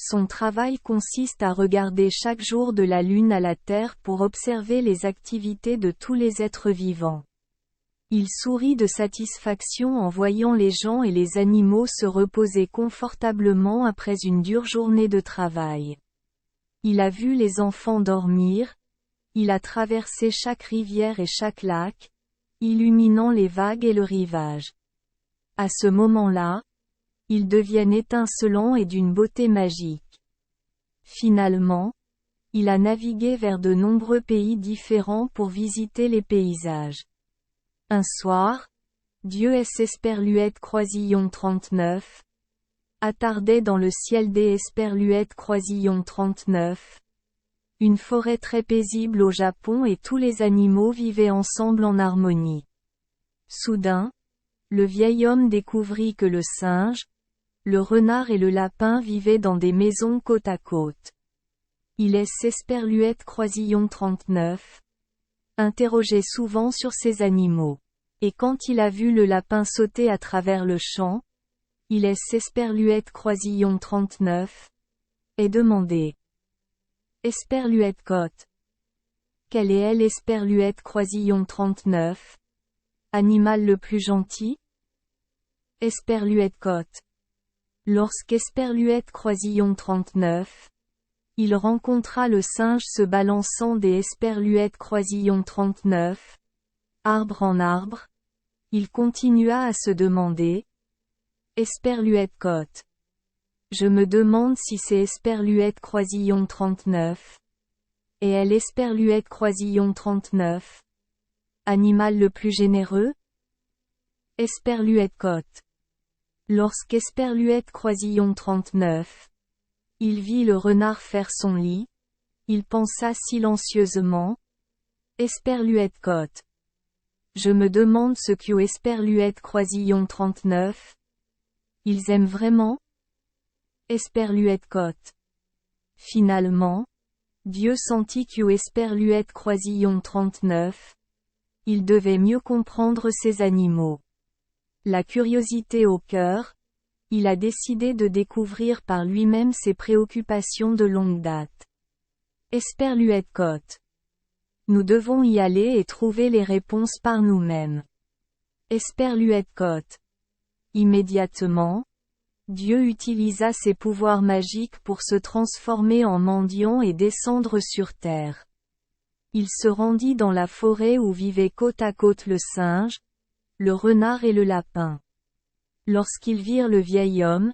Son travail consiste à regarder chaque jour de la Lune à la Terre pour observer les activités de tous les êtres vivants. Il sourit de satisfaction en voyant les gens et les animaux se reposer confortablement après une dure journée de travail. Il a vu les enfants dormir, il a traversé chaque rivière et chaque lac, illuminant les vagues et le rivage. À ce moment-là, ils deviennent étincelants et d'une beauté magique. Finalement, il a navigué vers de nombreux pays différents pour visiter les paysages. Un soir, Dieu Esperluette Croisillon 39 attardait dans le ciel des Esperluette Croisillon 39. Une forêt très paisible au Japon et tous les animaux vivaient ensemble en harmonie. Soudain, le vieil homme découvrit que le singe, le renard et le lapin vivaient dans des maisons côte à côte. Il Esperluette Croisillon 39 interrogeait souvent sur ces animaux. Et quand il a vu le lapin sauter à travers le champ, il Esperluette Croisillon 39 et demandé. Esperluette Côte. Quel est elle Esperluette Croisillon 39? Animal le plus gentil? Esperluette Côte. Lorsqu'Esperluette Croisillon 39, il rencontra le singe se balançant des Esperluette Croisillon 39, arbre en arbre, il continua à se demander. Esperluette Côte. Je me demande si c'est Esperluette Croisillon 39. Et elle Esperluette Croisillon 39. Animal le plus généreux? Esperluette Côte. Lorsqu'Esperluette Croisillon 39. Il vit le renard faire son lit, il pensa silencieusement. Esperluette Côte. Je me demande ce que Esperluette Croisillon 39. Ils aiment vraiment? Esperluette Côte. Finalement, Dieu sentit que Esperluette Croisillon 39. Il devait mieux comprendre ces animaux. La curiosité au cœur, il a décidé de découvrir par lui-même ses préoccupations de longue date. Esperluette Côte. Nous devons y aller et trouver les réponses par nous-mêmes. Esperluette Côte. Immédiatement, Dieu utilisa ses pouvoirs magiques pour se transformer en mendiant et descendre sur terre. Il se rendit dans la forêt où vivaient côte à côte le singe, le renard et le lapin. Lorsqu'ils virent le vieil homme,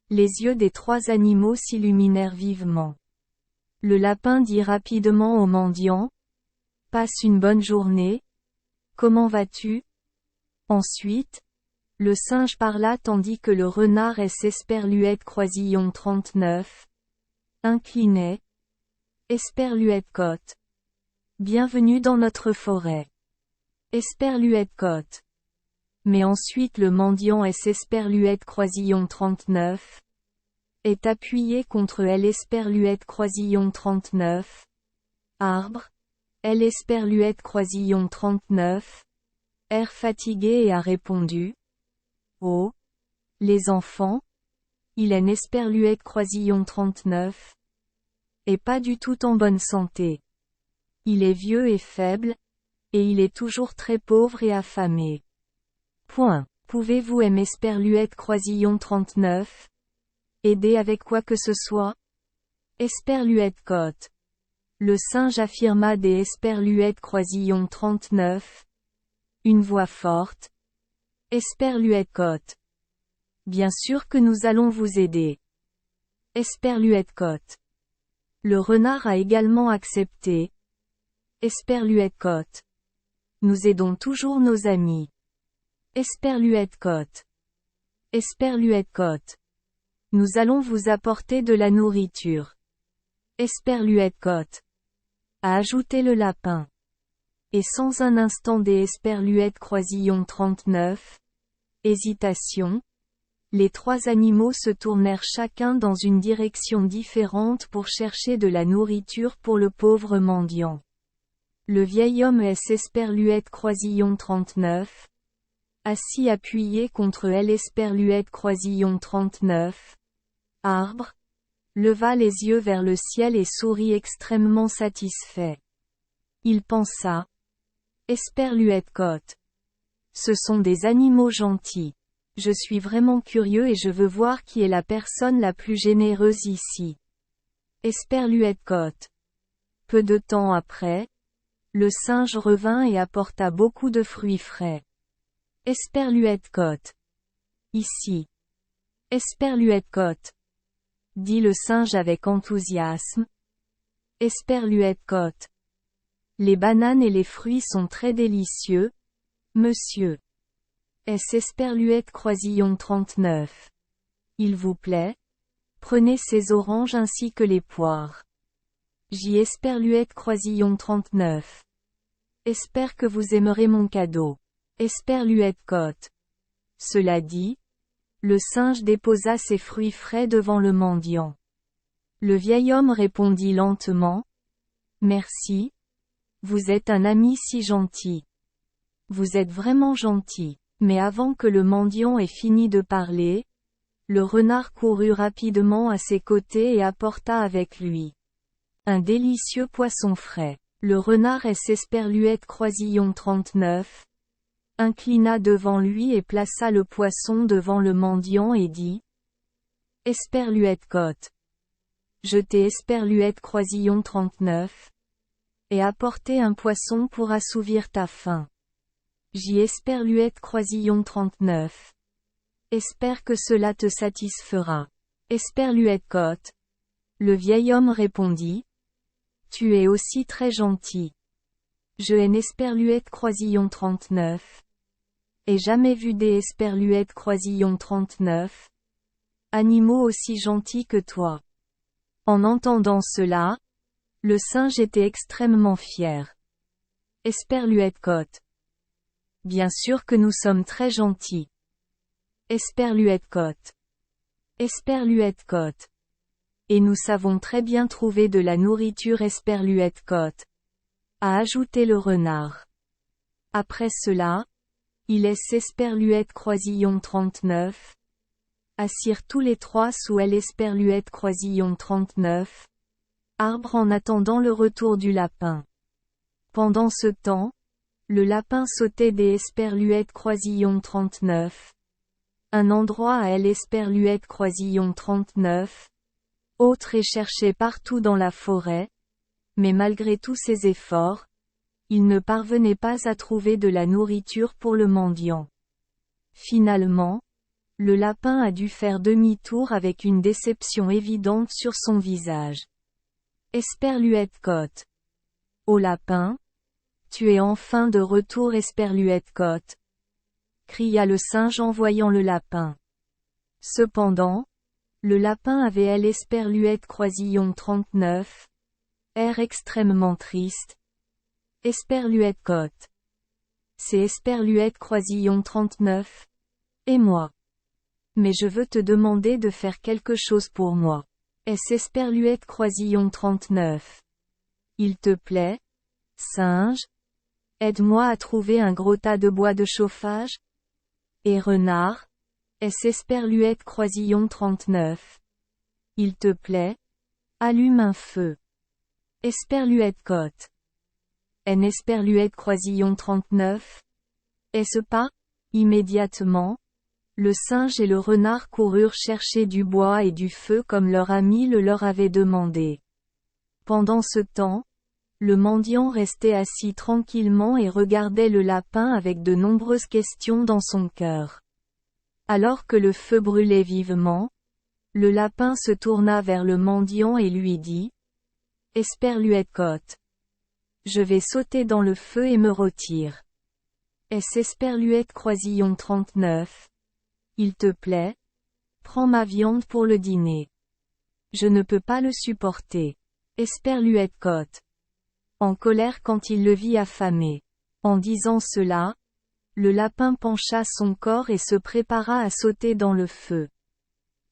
les yeux des trois animaux s'illuminèrent vivement. Le lapin dit rapidement au mendiant. Passe une bonne journée. Comment vas-tu? Ensuite, le singe parla tandis que le renard Esperluette Croisillon 39 inclinait. Esperluette Côte. Bienvenue dans notre forêt. Esperluette Côte. Mais ensuite le mendiant Esperluette Croisillon 39 est appuyé contre Esperluette Croisillon 39. Arbre. Esperluette Croisillon 39. Air fatigué et a répondu. Oh! Les enfants? Il Esperluette Croisillon 39. Et pas du tout en bonne santé. Il est vieux et faible, et il est toujours très pauvre et affamé. Pouvez-vous Esperluette Croisillon 39? Aider avec quoi que ce soit? Esperluette Côte. Le singe affirma des Esperluette Croisillon 39. Une voix forte. Esperluette Côte. Bien sûr que nous allons vous aider. Esperluette Côte. Le renard a également accepté. Esperluette Côte. Nous aidons toujours nos amis. Esperluette Côte. Esperluette Côte. Nous allons vous apporter de la nourriture. Esperluette Côte. A ajouté le lapin. Et sans un instant des Esperluette Croisillon 39. Hésitation. Les trois animaux se tournèrent chacun dans une direction différente pour chercher de la nourriture pour le pauvre mendiant. Le vieil homme Esperluette Croisillon 39. Assis appuyé contre Esperluette Croisillon 39. Arbre. leva les yeux vers le ciel et sourit extrêmement satisfait. Il pensa. Esperluette-Cotte. Ce sont des animaux gentils. Je suis vraiment curieux et je veux voir qui est la personne la plus généreuse ici. Esperluette-Cotte. Peu de temps après, le singe revint et apporta beaucoup de fruits frais. Esperluette-Cotte. Ici. Esperluette-Cotte. Dit le singe avec enthousiasme. Esperluette-Cotte. Les bananes et les fruits sont très délicieux, monsieur. Esperluette-Croisillon 39. Il vous plaît? Prenez ces oranges ainsi que les poires. Esperluette-Croisillon 39. Espère que vous aimerez mon cadeau. Esperluette-Cotte. Cela dit, le singe déposa ses fruits frais devant le mendiant. Le vieil homme répondit lentement. Merci. Vous êtes un ami si gentil. Vous êtes vraiment gentil. Mais avant que le mendiant ait fini de parler, le renard courut rapidement à ses côtés et apporta avec lui un délicieux poisson frais. Le renard Esperluette-Croisillon 39 inclina devant lui et plaça le poisson devant le mendiant et dit. Esperluette-Cotte. Jetez Esperluette-Croisillon 39. Et apportez un poisson pour assouvir ta faim. Esperluette-Croisillon 39. Espère que cela te satisfera. Esperluette-Cotte. Le vieil homme répondit. Tu es aussi très gentil. Je hais Esperluette-Croisillon 39. Ai jamais vu des Esperluette-Croisillon 39. Animaux aussi gentils que toi. En entendant cela, le singe était extrêmement fier. Esperluette-Cotte. Bien sûr que nous sommes très gentils. Esperluette-Cotte. Esperluette-Cotte. Et nous savons très bien trouver de la nourriture Esperluette-Cotte. A ajouté le renard. Après cela, il laisse Esperluette-Croisillon 39. Assirent tous les trois sous Esperluette-Croisillon 39. Arbre en attendant le retour du lapin. Pendant ce temps, le lapin sautait des Esperluette-Croisillon 39. Un endroit à Esperluette-Croisillon 39. Autre et cherchait partout dans la forêt. Mais malgré tous ses efforts, il ne parvenait pas à trouver de la nourriture pour le mendiant. Finalement, le lapin a dû faire demi-tour avec une déception évidente sur son visage. Esperluette-Cotte. Ô lapin, tu es enfin de retour Esperluette-Cotte, cria le singe en voyant le lapin. Cependant, le lapin avait Esperluette-Croisillon 39, air extrêmement triste. Esperluette-Cotte. C'est Esperluette-Croisillon 39. Et moi. Mais je veux te demander de faire quelque chose pour moi. Est-ce Esperluette-Croisillon 39? Il te plaît, singe? Aide-moi à trouver un gros tas de bois de chauffage? Et renard? Est-ce Esperluette-Croisillon 39? Il te plaît? Allume un feu. Esperluette-Cotte. En Esperluette-Croisillon 39? Est-ce pas? Immédiatement, le singe et le renard coururent chercher du bois et du feu comme leur ami le leur avait demandé. Pendant ce temps, le mendiant restait assis tranquillement et regardait le lapin avec de nombreuses questions dans son cœur. Alors que le feu brûlait vivement, le lapin se tourna vers le mendiant et lui dit. Esperluette-Cotte. Je vais sauter dans le feu et me retire. Est-ce Esperluette-Croisillon 39? Il te plaît? Prends ma viande pour le dîner. Je ne peux pas le supporter. Esperluette-Cotte. En colère quand il le vit affamé. En disant cela, le lapin pencha son corps et se prépara à sauter dans le feu.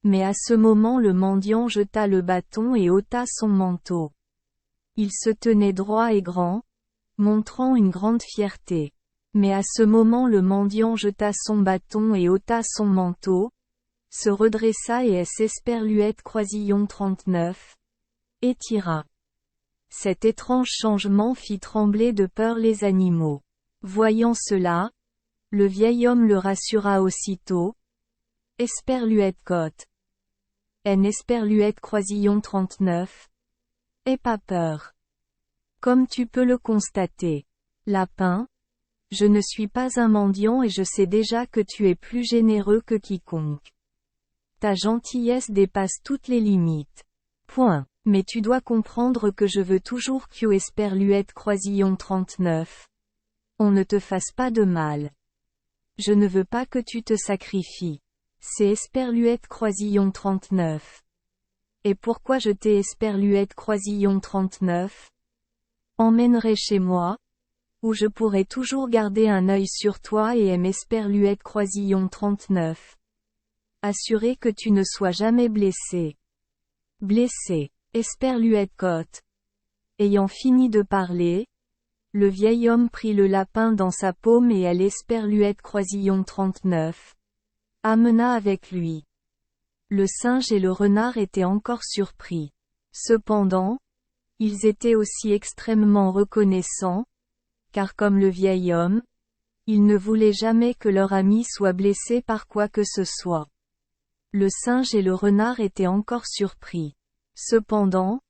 Mais à ce moment le mendiant jeta le bâton et ôta son manteau. Il se tenait droit et grand, montrant une grande fierté. Mais à ce moment le mendiant jeta son bâton et ôta son manteau, se redressa et S. Esperluette Croisillon 39, et tira. Cet étrange changement fit trembler de peur les animaux. Voyant cela, le vieil homme le rassura aussitôt. Esperluette Côte. N. Esperluette Croisillon 39. Aie pas peur. Comme tu peux le constater. Lapin. Je ne suis pas un mendiant et je sais déjà que tu es plus généreux que quiconque. Ta gentillesse dépasse toutes les limites. Point. Mais tu dois comprendre que je veux toujours que Esperluette Croisillon 39. On ne te fasse pas de mal. Je ne veux pas que tu te sacrifies. C'est Esperluette Croisillon 39. Et pourquoi je t'ai Esperluette Croisillon 39? Emmènerai chez moi, où je pourrai toujours garder un œil sur toi et aime Esperluette Croisillon 39. Assurer que tu ne sois jamais blessé. Blessé. Esperluette Côte. Ayant fini de parler, le vieil homme prit le lapin dans sa paume et à l'Esperluette Croisillon 39. Amena avec lui. Le singe et le renard étaient encore surpris. Cependant, ils étaient aussi extrêmement reconnaissants, car comme le vieil homme, ils ne voulaient jamais que leur ami soit blessé par quoi que ce soit. Le singe et le renard étaient encore surpris. Cependant,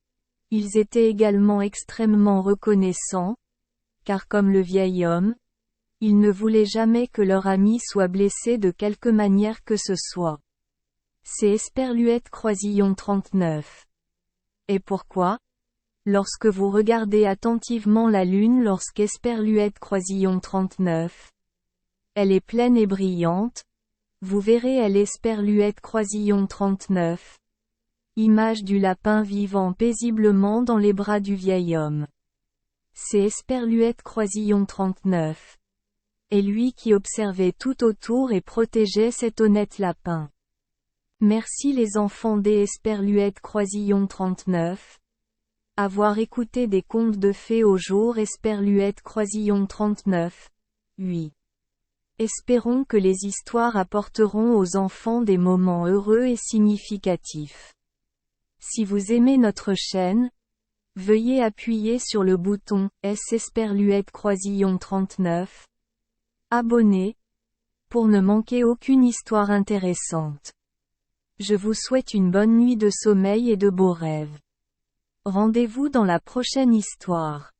ils étaient également extrêmement reconnaissants, car comme le vieil homme, ils ne voulaient jamais que leur ami soit blessé de quelque manière que ce soit. C'est Esperluette Croisillon 39. Et pourquoi? Lorsque vous regardez attentivement la lune lorsqu'Esperluette Croisillon 39, elle est pleine et brillante, vous verrez elle Esperluette Croisillon 39. Image du lapin vivant paisiblement dans les bras du vieil homme. C'est Esperluette Croisillon 39. Et lui qui observait tout autour et protégeait cet honnête lapin. Merci les enfants des Esperluette Croisillon 39. Avoir écouté des contes de fées au jour Esperluette Croisillon 39. Oui. Espérons que les histoires apporteront aux enfants des moments heureux et significatifs. Si vous aimez notre chaîne, veuillez appuyer sur le bouton S. Esperluette Croisillon 39. Abonner, pour ne manquer aucune histoire intéressante. Je vous souhaite une bonne nuit de sommeil et de beaux rêves. Rendez-vous dans la prochaine histoire.